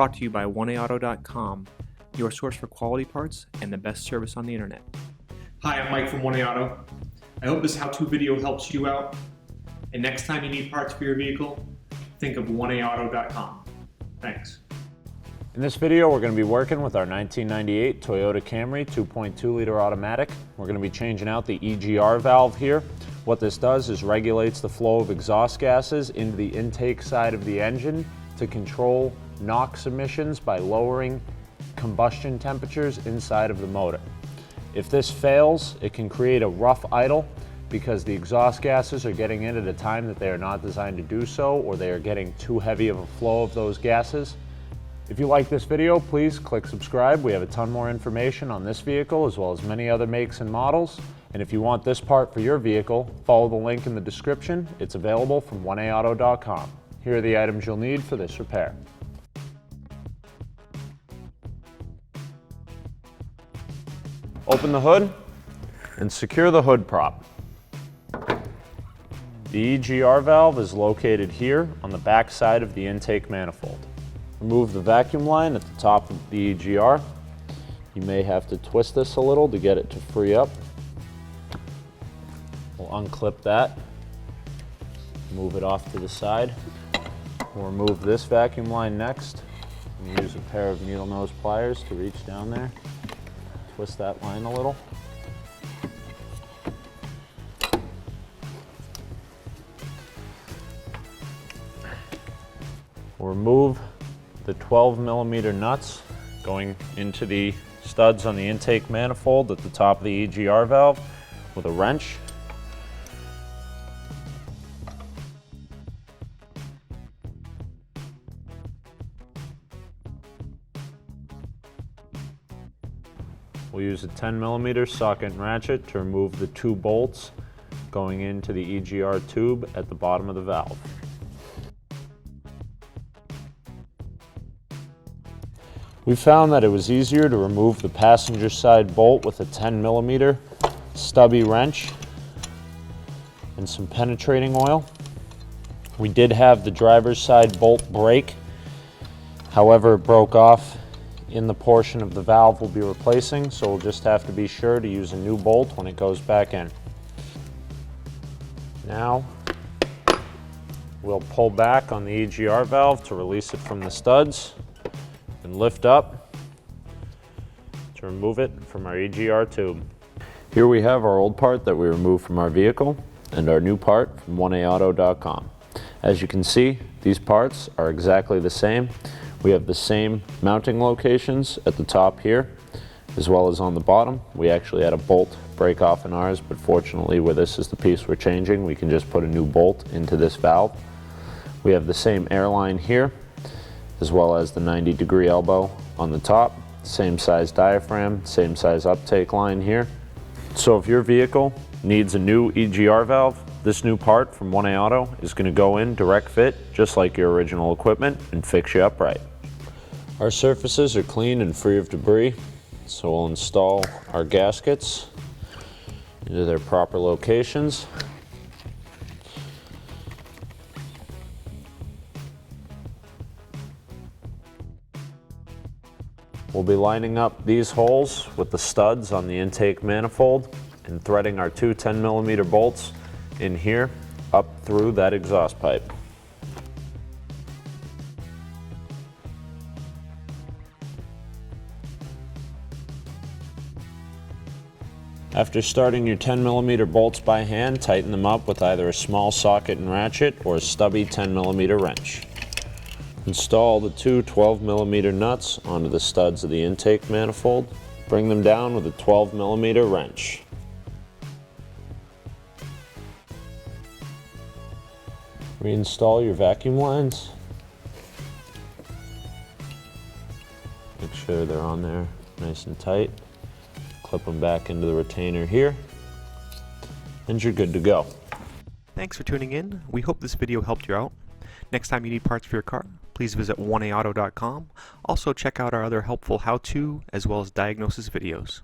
brought to you by 1AAuto.com, your source for quality parts and the best service on the internet. Hi, I'm Mike from 1AAuto. I hope this how-to video helps you out. And next time you need parts for your vehicle, think of 1AAuto.com. Thanks. In this video, we're going to be working with our 1998 Toyota Camry 2.2 liter automatic. We're going to be changing out the EGR valve here. What this does is regulates the flow of exhaust gases into the intake side of the engine to control NOx emissions by lowering combustion temperatures inside of the motor. If this fails, it can create a rough idle because the exhaust gases are getting in at a time that they are not designed to do so, or they are getting too heavy of a flow of those gases. If you like this video, please click subscribe. We have a ton more information on this vehicle as well as many other makes and models. And if you want this part for your vehicle, follow the link in the description. It's available from 1AAuto.com. Here are the items you'll need for this repair. Open the hood and secure the hood prop. The EGR valve is located here on the back side of the intake manifold. Remove the vacuum line at the top of the EGR. You may have to twist this a little to get it to free up. We'll unclip that, move it off to the side. We'll remove this vacuum line next and use a pair of needle nose pliers to reach down there, twist that line a little. We'll remove the 12mm nuts going into the studs on the intake manifold at the top of the EGR valve with a wrench. We'll use a 10mm socket and ratchet to remove the 2 bolts going into the EGR tube at the bottom of the valve. We found that it was easier to remove the passenger side bolt with a 10mm stubby wrench and some penetrating oil. We did have the driver's side bolt break, however it broke off in the portion of the valve we'll be replacing, so we'll just have to be sure to use a new bolt when it goes back in. Now we'll pull back on the EGR valve to release it from the studs and lift up to remove it from our EGR tube. Here we have our old part that we removed from our vehicle and our new part from 1AAuto.com. As you can see, these parts are exactly the same. We have the same mounting locations at the top here as well as on the bottom. We actually had a bolt break off in ours, but fortunately where this is the piece we're changing, we can just put a new bolt into this valve. We have the same airline here as well as the 90-degree elbow on the top, same size diaphragm, same size uptake line here. So if your vehicle needs a new EGR valve, this new part from 1AAuto is going to go in direct fit just like your original equipment and fix you up right. Our surfaces are clean and free of debris, so we'll install our gaskets into their proper locations. We'll be lining up these holes with the studs on the intake manifold and threading our 2 10mm bolts in here up through that exhaust pipe. After starting your 10mm bolts by hand, tighten them up with either a small socket and ratchet or a stubby 10mm wrench. Install the 2 12mm nuts onto the studs of the intake manifold. Bring them down with a 12mm wrench. Reinstall your vacuum lines. Make sure they're on there nice and tight. Clip them back into the retainer here, and you're good to go. Thanks for tuning in. We hope this video helped you out. Next time you need parts for your car, please visit 1AAuto.com. Also check out our other helpful how-to as well as diagnosis videos.